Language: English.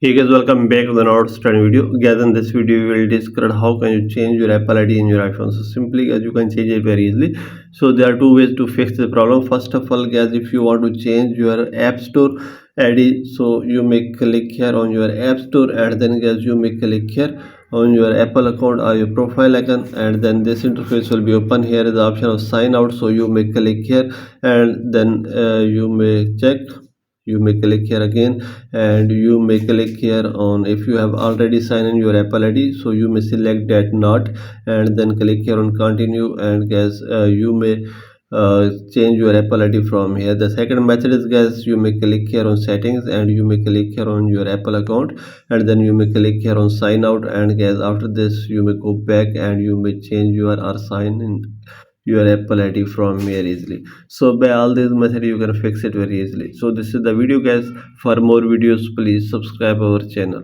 Hey guys, welcome back to the Node Study video. Guys, in this video, we will discuss how can you change your Apple ID in your iPhone. So simply, guys, you can change it very easily. So there are two ways to fix the problem. First of all, guys, if you want to change your App Store ID, so you may click here on your App Store, and then guys, you may click here on your Apple account or your profile icon, and then this interface will be open. Here is the option of sign out, so you may click here, and then you may check. You may click here again, and you may click here on if you have already signed in your Apple ID, so you may select that not, and then click here on continue, and guys, you may change your Apple ID from here. The second method is, guys, you may click here on settings, and you may click here on your Apple account, and then you may click here on sign out, and guys, after this you may go back and you may change your or sign in your Apple ID from here easily. So by all these methods you can fix it very easily. So this is the video, guys. For more videos, please subscribe our channel.